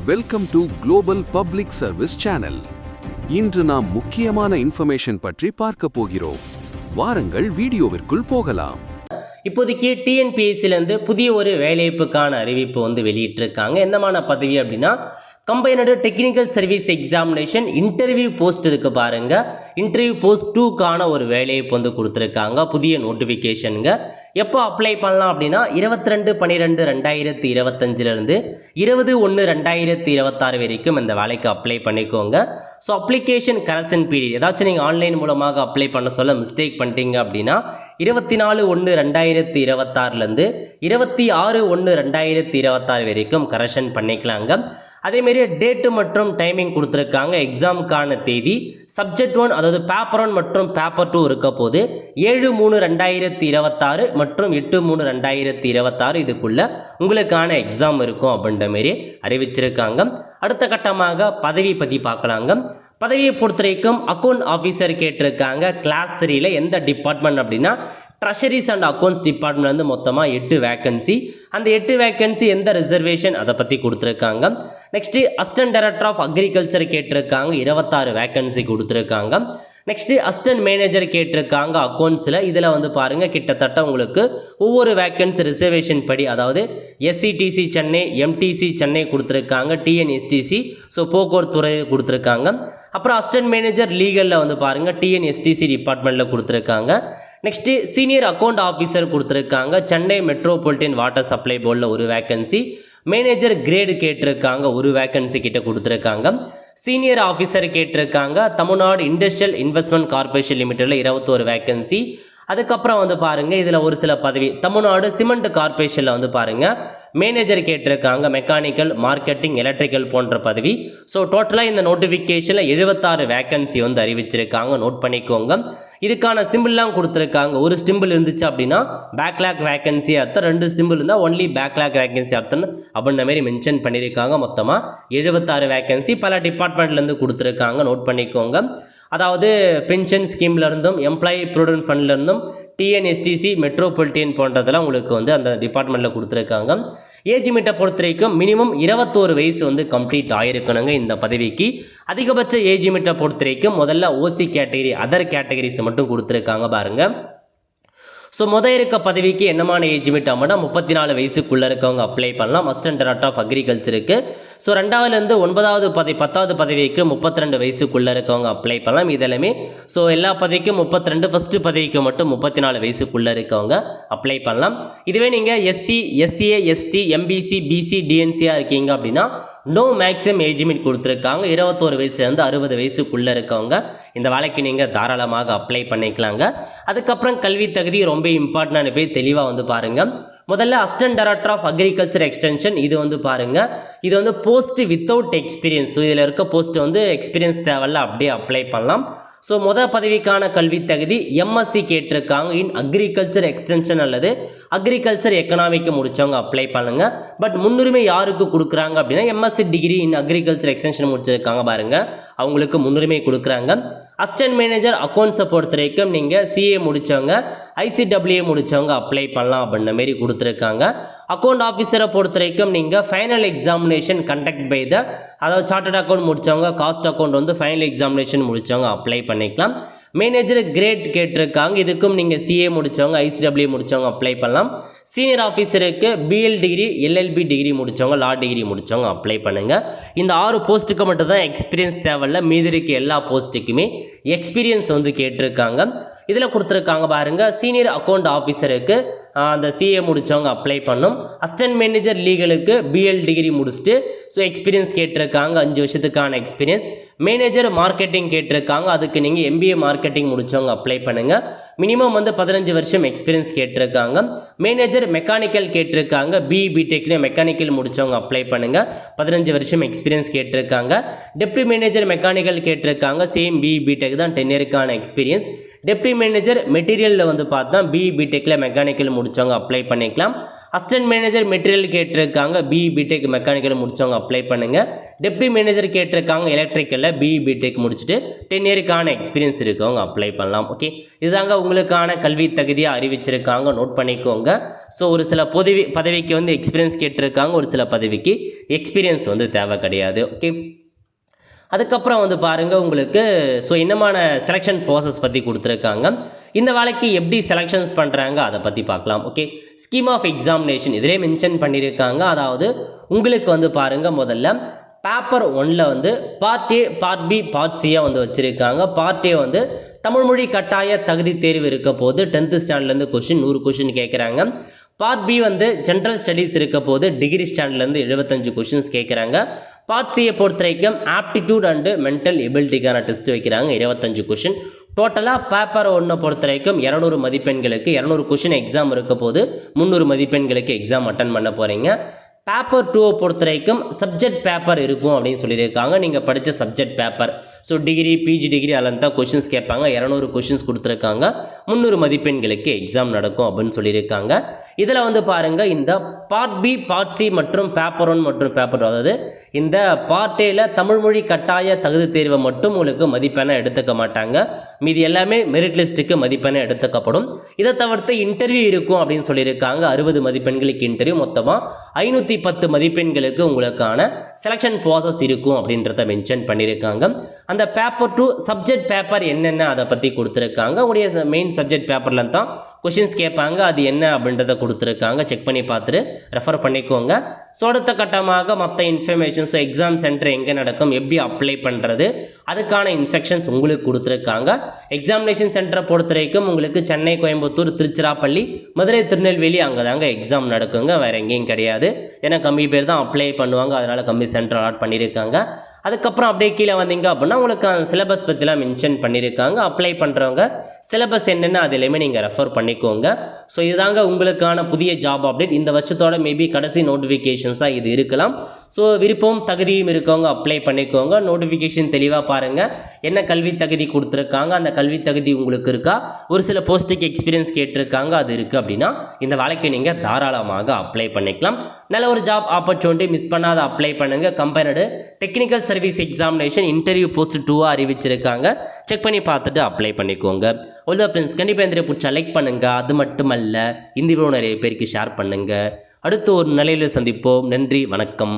Welcome to global public service channel. இன்று நாம் முக்கியமான இன்ஃபர்மேஷன் பற்றி பார்க்க போகிறோம். வாருங்கள் வீடியோவிற்குள் போகலாம். இப்போதைக்கு டிஎன்பிஎஸ்சிலேருந்து புதிய ஒரு வேலைவாய்ப்புக்கான அறிவிப்பு வெளியிட்டிருக்காங்க. என்னமான பதவி அப்படின்னா combined technical service examination interview post இருக்கு பாருங்க. இன்டர்வியூ போஸ்ட் 2க்கான ஒரு வேலைவாய்ப்பு கொடுத்துருக்காங்க. புதிய நோட்டிஃபிகேஷனுங்க. எப்போ அப்ளை பண்ணலாம் அப்படின்னா 22/12/2025 20/1/2026 வரைக்கும் இந்த வேலைக்கு அப்ளை பண்ணிக்கோங்க. ஸோ அப்ளிகேஷன் கரெக்ஷன் பீரியட் ஏதாச்சும் நீங்கள் ஆன்லைன் மூலமாக அப்ளை பண்ண சொல்ல மிஸ்டேக் பண்ணிட்டீங்க அப்படின்னா 24/1/2026 26/1/2026 வரைக்கும் கரெக்ஷன் பண்ணிக்கலாங்க. அதேமாரி டேட்டு மற்றும் டைமிங் கொடுத்துருக்காங்க. எக்ஸாமுக்கான தேதி சப்ஜெக்ட் 1 அதாவது பேப்பர் 1 மற்றும் பேப்பர் 2 இருக்க போது 7/3/2026 மற்றும் 8/3/2026 இதுக்குள்ள உங்களுக்கான எக்ஸாம் இருக்கும் அப்படின்ற மாரி அறிவிச்சிருக்காங்க. அடுத்த கட்டமாக பதவி பற்றி பார்க்கலாங்க. பதவியை பொறுத்த வரைக்கும் அக்கௌண்ட் ஆஃபீஸர் கேட்டிருக்காங்க. கிளாஸ் 3ல எந்த டிபார்ட்மெண்ட் அப்படின்னா ட்ரெஷரிஸ் அண்ட் அக்கௌண்ட்ஸ் டிபார்ட்மெண்ட்லேருந்து மொத்தமாக 8 வேக்கன்சி. அந்த 8 வேக்கன்சி எந்த ரிசர்வேஷன் அதை பற்றி கொடுத்துருக்காங்க. Next assistant director of agriculture கேட்டிருக்காங்க. 26 வேக்கன்சி கொடுத்துருக்காங்க. நெக்ஸ்ட்டு அசிஸ்டன்ட் மேனேஜர் கேட்டிருக்காங்க அக்கௌண்ட்ஸில். இதில் பாருங்கள் கிட்டத்தட்ட உங்களுக்கு ஒவ்வொரு வேக்கன்சி ரிசர்வேஷன் படி அதாவது எஸ்சிடிசி சென்னை, எம்டிசி சென்னை கொடுத்துருக்காங்க, டிஎன்எஸ்டிசி ஸோ போக்குவரத்து துறை கொடுத்துருக்காங்க. அப்புறம் அசிஸ்டன்ட் மேனேஜர் லீகலில் பாருங்கள் டிஎன்எஸ்டிசி டிபார்ட்மெண்ட்டில் கொடுத்துருக்காங்க. நெக்ஸ்ட்டு சீனியர் அக்கௌண்ட் ஆஃபீஸர் கொடுத்துருக்காங்க. சென்னை மெட்ரோபாலிட்டன் வாட்டர் சப்ளை போர்டில் ஒரு வேக்கன்சி. மேனேஜர் கிரேடு கேட்டிருக்காங்க. ஒரு வேக்கன்சி கிட்ட கொடுத்துருக்காங்க. சீனியர் ஆஃபீஸர் கேட்டிருக்காங்க. தமிழ்நாடு இண்டஸ்ட்ரியல் இன்வெஸ்ட்மெண்ட் கார்பரேஷன் லிமிட்டடில் 21 வேக்கன்சி. அதுக்கப்புறம் பாருங்கள் இதில் ஒரு சில பதவி தமிழ்நாடு சிமெண்ட் கார்பரேஷனில் பாருங்கள் மேனேஜர் கேட்டிருக்காங்க. மெக்கானிக்கல், மார்க்கெட்டிங், எலக்ட்ரிக்கல் போன்ற பதவி. ஸோ டோட்டலாக இந்த நோட்டிஃபிகேஷனில் 76 வேக்கன்சி அறிவிச்சிருக்காங்க. நோட் பண்ணிக்கோங்க. இதுக்கான சிம்பிள்லாம் கொடுத்துருக்காங்க. ஒரு சிம்பிள் இருந்துச்சு அப்படின்னா பேக்லாக் வேக்கன்சி அர்த்தம், 2 சிம்பிள் இருந்தால் ஒன்லி பேக்லாக் வேக்கன்சி அர்த்தம் அப்படின்ற மாதிரி மென்ஷன் பண்ணியிருக்காங்க. மொத்தமாக 76 வேக்கன்சி பல டிபார்ட்மெண்ட்லேருந்து கொடுத்துருக்காங்க. நோட் பண்ணிக்கோங்க. அதாவது பென்ஷன் ஸ்கீம்லேருந்தும் எம்ப்ளாயி ப்ரொவிடென்ட் ஃபண்ட்லேருந்தும் டிஎன்எஸ்டிசி மெட்ரோபாலிட்டன் போன்றதெல்லாம் உங்களுக்கு அந்த டிபார்ட்மெண்ட்டில் கொடுத்துருக்காங்க. ஏஜ் லிமிட்டை பொறுத்த வரைக்கும் மினிமம் 21 வயசு கம்ப்ளீட் ஆகிருக்கணுங்க இந்த பதவிக்கு. அதிகபட்ச ஏஜ் லிமிட்டை பொறுத்த வரைக்கும் முதல்ல ஓசி கேட்டகரி அதர் கேட்டகரிஸ் மட்டும் கொடுத்துருக்காங்க பாருங்கள். ஸோ இருக்க பதவிக்கு என்னமான ஏஜ் லிமிட் அப்படின்னா 34 வயசுக்குள்ளே இருக்கவங்க அப்ளை பண்ணலாம். அசிஸ்டன்ட் டைரக்டர் ஆஃப் அக்ரிகல்ச்சருக்கு. ஸோ 2வதுலேருந்து 9வது 10வது பதவிக்கு 32 வயசுக்குள்ளே இருக்கவங்க அப்ளை பண்ணலாம். இதெல்லாமே ஸோ எல்லா பதவிக்கும் 32, ஃபஸ்ட்டு பதவிக்கு மட்டும் 34 வயசுக்குள்ளே இருக்கவங்க அப்ளை பண்ணலாம். இதுவே நீங்கள் SC, SCA, ST, MBC, BC, டிஎன்சியாக இருக்கீங்க அப்படின்னா நோ மேக்ஸிமம் ஏஜ் லிமிட் கொடுத்துருக்காங்க. 21 வயசுலேருந்து 60 வயசுக்குள்ளே இருக்கவங்க இந்த வேலைக்கு நீங்கள் தாராளமாக அப்ளை பண்ணிக்கலாங்க. அதுக்கப்புறம் கல்வி தகுதி ரொம்ப இம்பார்ட்டன்டான பேர் தெளிவாக பாருங்கள். முதல்ல assistant director of agriculture extension இது பாருங்கள். இது போஸ்ட் வித்தவுட் எக்ஸ்பீரியன்ஸ். ஸோ இதில் இருக்க போஸ்ட் எக்ஸ்பீரியன்ஸ் தேவையில்ல, அப்படியே அப்ளை பண்ணலாம். ஸோ பதவிக்கான கல்வி தகுதி எம்எஸ்சி கேட்டிருக்காங்க. இன் அக்ரிகல்ச்சர் எக்ஸ்டென்ஷன் அல்லது அக்ரிகல்ச்சர் எக்கனாமிக்கு முடித்தவங்க அப்ளை பண்ணுங்கள். பட் முன்னுரிமை யாருக்கு கொடுக்குறாங்க அப்படின்னா MSc degree in agriculture extension முடிச்சிருக்காங்க பாருங்கள், அவங்களுக்கு முன்னுரிமை கொடுக்குறாங்க. அசிஸ்டன்ட் மேனேஜர் அக்கௌண்ட்ஸை பொறுத்த வரைக்கும் நீங்கள் சிஏ முடித்தவங்க, ஐசிடபிள்யூஏ முடித்தவங்க அப்ளை பண்ணலாம் அப்படின்ற மாரி கொடுத்துருக்காங்க. அக்கௌண்ட் ஆஃபீஸரை பொறுத்த வரைக்கும் நீங்கள் final examination conduct by the அதாவது சார்ட்டர்ட் அக்கௌண்ட் முடித்தவங்க, காஸ்ட் அக்கௌண்ட் ஃபைனல் எக்ஸாமினேஷன் முடித்தவங்க அப்ளை பண்ணிக்கலாம். மேனேஜர் கிரேட் கேட்டிருக்காங்க. இதுக்கும் நீங்கள் சிஏ முடித்தவங்க, ஐசிடபிள்யூ முடித்தவங்க அப்ளை பண்ணலாம். சீனியர் ஆஃபீஸருக்கு பிஎல் டிகிரி, எல்எல்பி டிகிரி முடித்தவங்க, லா டிகிரி முடித்தவங்க அப்ளை பண்ணுங்கள். இந்த 6 போஸ்ட்டுக்கு மட்டும் தான் எக்ஸ்பீரியன்ஸ் தேவையில்ல, மீதி இருக்க எல்லா போஸ்ட்டுக்குமே எக்ஸ்பீரியன்ஸ் கேட்டிருக்காங்க. இதில் கொடுத்துருக்காங்க பாருங்கள். சீனியர் அக்கௌண்ட் ஆஃபீஸருக்கு அந்த சிஏ முடித்தவங்க அப்ளை பண்ணும். அசிஸ்டன்ட் மேனேஜர் லீகலுக்கு பிஎல் டிகிரி முடிச்சுட்டு ஸோ எக்ஸ்பீரியன்ஸ் கேட்டிருக்காங்க, 5 வருஷத்துக்கான எக்ஸ்பீரியன்ஸ். மேனேஜர் மார்க்கெட்டிங் கேட்டிருக்காங்க. அதுக்கு நீங்கள் எம்பிஏ மார்க்கெட்டிங் முடித்தவங்க அப்ளை பண்ணுங்கள். மினிமம் 15 வருஷம் எக்ஸ்பீரியன்ஸ் கேட்டிருக்காங்க. மேனேஜர் மெக்கானிக்கல் கேட்டிருக்காங்க. பிடெக்ல மெக்கானிக்கல் முடித்தவங்க அப்ளை பண்ணுங்கள். 15 வருஷம் எக்ஸ்பீரியன்ஸ் கேட்டிருக்காங்க. டெப்டி மேனேஜர் மெக்கானிக்கல் கேட்டிருக்காங்க. சேம் பிடெக் தான் 10 இயருக்கான எக்ஸ்பீரியன்ஸ். டெப்டி மேனேஜர் மெட்டீரியலில் வந்து பார்த்தா பிஇ பிடெக்கில் மெக்கானிக்கல் முடித்தவங்க அப்ளை பண்ணிக்கலாம். அசிஸ்டன்ட் மேனேஜர் மெட்டீரியல் கேட்டிருக்காங்க, பிஇ பிடெக் மெக்கானிக்கல் முடித்தவங்க அப்ளை பண்ணுங்கள். டெப்டி மேனேஜர் கேட்டிருக்காங்க, எலக்ட்ரிக்கலில் பிஇ பிடெக் முடிச்சுட்டு 10 இயருக்கான எக்ஸ்பீரியன்ஸ் இருக்கவங்க அப்ளை பண்ணலாம். ஓகே, இதுதாங்க உங்களுக்கான கல்வி தகுதியாக அறிவிச்சிருக்காங்க, நோட் பண்ணிக்கோங்க. ஸோ ஒரு சில பதவிக்கு வந்து எக்ஸ்பீரியன்ஸ் கேட்டிருக்காங்க, ஒரு சில பதவிக்கு எக்ஸ்பீரியன்ஸ் வந்து தேவை கிடையாது. ஓகே, அதுக்கப்புறம் வந்து பாருங்கள் உங்களுக்கு என்னமான செலெக்ஷன் ப்ராசஸ் பற்றி கொடுத்துருக்காங்க, இந்த வேலைக்கு எப்படி செலெக்ஷன்ஸ் பண்ணுறாங்க அதை பற்றி பார்க்கலாம். ஓகே, ஸ்கீம் ஆஃப் எக்ஸாமினேஷன் இதிலே மென்ஷன் பண்ணியிருக்காங்க. அதாவது உங்களுக்கு வந்து பாருங்கள், முதல்ல பேப்பர் 1ல் வந்து part A, part B, part சியாக வந்து வச்சுருக்காங்க. பார்ட் ஏ வந்து தமிழ் மொழி கட்டாய தகுதி தேர்வு இருக்க போது 10th ஸ்டாண்டர்ட்லேருந்து 100 கொஷின் கேட்குறாங்க. பார்ட் பி வந்து ஜென்ரல் ஸ்டடீஸ் இருக்க போது டிகிரி ஸ்டாண்டர்ட்லேருந்து 75 கொஷின்ஸ் கேட்குறாங்க. பார்ட் சியை பொறுத்த வரைக்கும் ஆப்டிடியூட் அண்டு மென்டல் எபிலிட்டிக்கான டெஸ்ட் வைக்கிறாங்க, 25 கொஷின். டோட்டலாக பேப்பர் 1 பொறுத்த வரைக்கும் 200 மதிப்பெண்களுக்கு 200 கொஷின் எக்ஸாம் இருக்க போது 300 மதிப்பெண்களுக்கு எக்ஸாம் அட்டன் பண்ண போகிறீங்க. பேப்பர் 2 பொறுத்த வரைக்கும் சப்ஜெக்ட் பேப்பர் இருக்கும் அப்படின்னு சொல்லியிருக்காங்க. நீங்கள் படித்த subject paper, so degree, PG degree அதில் தான் கொஷின்ஸ் கேட்பாங்க. 200 கொஷின்ஸ் கொடுத்துருக்காங்க, 300 மதிப்பெண்களுக்கு எக்ஸாம் நடக்கும் அப்படின்னு சொல்லியிருக்காங்க. இதில் வந்து பாருங்கள், இந்த பார்ட் பி, பார்ட் சி மற்றும் பேப்பர் 1 மற்றும் பேப்பர் 2, அதாவது இந்த பார்ட் ஏல தமிழ் மொழி கட்டாய தகுதி தேர்வை மட்டும் உங்களுக்கு மதிப்பெண்ணை எடுத்துக்க மாட்டாங்க. மீதி எல்லாமே மெரிட் லிஸ்ட்டுக்கு மதிப்பெண்ணை எடுத்துக்கப்படும். இதை தவிர்த்து இன்டர்வியூ இருக்கும் அப்படின்னு சொல்லியிருக்காங்க. 60 மதிப்பெண்களுக்கு இன்டர்வியூ, மொத்தமாக 510 மதிப்பெண்களுக்கு உங்களுக்கான செலெக்ஷன் ப்ராசஸ் இருக்கும் அப்படின்றத மென்ஷன் பண்ணியிருக்காங்க. அந்த பேப்பர் 2 சப்ஜெக்ட் பேப்பர் என்னென்ன அதை பற்றி கொடுத்துருக்காங்க. உங்களுடைய மெயின் சப்ஜெக்ட் பேப்பரில் தான் கொஷின்ஸ் கேட்பாங்க, அது என்ன அப்படின்றத கொடுத்துருக்காங்க. செக் பண்ணி பார்த்துட்டு ரெஃபர் பண்ணிக்கோங்க. ஸோ அடுத்த கட்டமாக மற்ற இன்ஃபர்மேஷன், ஸோ எக்ஸாம் சென்டர் எங்கே நடக்கும், எப்படி அப்ளை பண்ணுறது, அதுக்கான இன்ஸ்ட்ரக்ஷன்ஸ் உங்களுக்கு கொடுத்துருக்காங்க. எக்ஸாமினேஷன் சென்டரை பொறுத்த வரைக்கும் உங்களுக்கு சென்னை, கோயம்புத்தூர், திருச்சிராப்பள்ளி, மதுரை, திருநெல்வேலி அங்கே தாங்க எக்ஸாம் நடக்குங்க, வேறு எங்கேயும் கிடையாது. ஏன்னா கம்மி பேர் தான் அப்ளை பண்ணுவாங்க, அதனால் கம்மி சென்டர் அலாட் பண்ணியிருக்காங்க. அதுக்கப்புறம் அப்படியே கீழே வந்தீங்க அப்படின்னா உங்களுக்கு சிலபஸ் பற்றிலாம் மென்ஷன் பண்ணியிருக்காங்க. அப்ளை பண்ணுறவங்க சிலபஸ் என்னென்ன அது எல்லாமே நீங்கள் ரெஃபர் பண்ணிக்கோங்க. ஸோ இதுதாங்க உங்களுக்கான புதிய ஜாப் அப்டேட். இந்த வருஷத்தோட மேபி கடைசி நோட்டிஃபிகேஷன்ஸாக இது இருக்கலாம். ஸோ விருப்பம் தகுதியும் இருக்கவங்க அப்ளை பண்ணிக்கோங்க. நோட்டிஃபிகேஷன் தெளிவாக பாருங்கள், என்ன கல்வி தகுதி கொடுத்துருக்காங்க, அந்த கல்வி தகுதி உங்களுக்கு இருக்கா, ஒரு சில போஸ்ட்டுக்கு எக்ஸ்பீரியன்ஸ் கேட்டிருக்காங்க, அது இருக்குது அப்படின்னா இந்த வேலைக்கு நீங்கள் தாராளமாக அப்ளை பண்ணிக்கலாம். நல்ல ஒரு ஜாப் ஆப்பர்ச்சுனிட்டி, மிஸ் பண்ணாத அப்ளை பண்ணுங்கள். Combined technical service examination interview post 2 அறிவிச்சிருக்காங்க, செக் பண்ணி பார்த்துட்டு அப்ளை பண்ணிக்கோங்க. அவ்வளோதான் ஃப்ரெண்ட்ஸ், கண்டிப்பாக இந்த பிடிச்சா லைக் பண்ணுங்கள். அது மட்டுமல்ல, இந்த வீடியோ நிறைய பேருக்கு ஷேர் பண்ணுங்கள். அடுத்து ஒரு நிலையில் சந்திப்போம். நன்றி, வணக்கம்.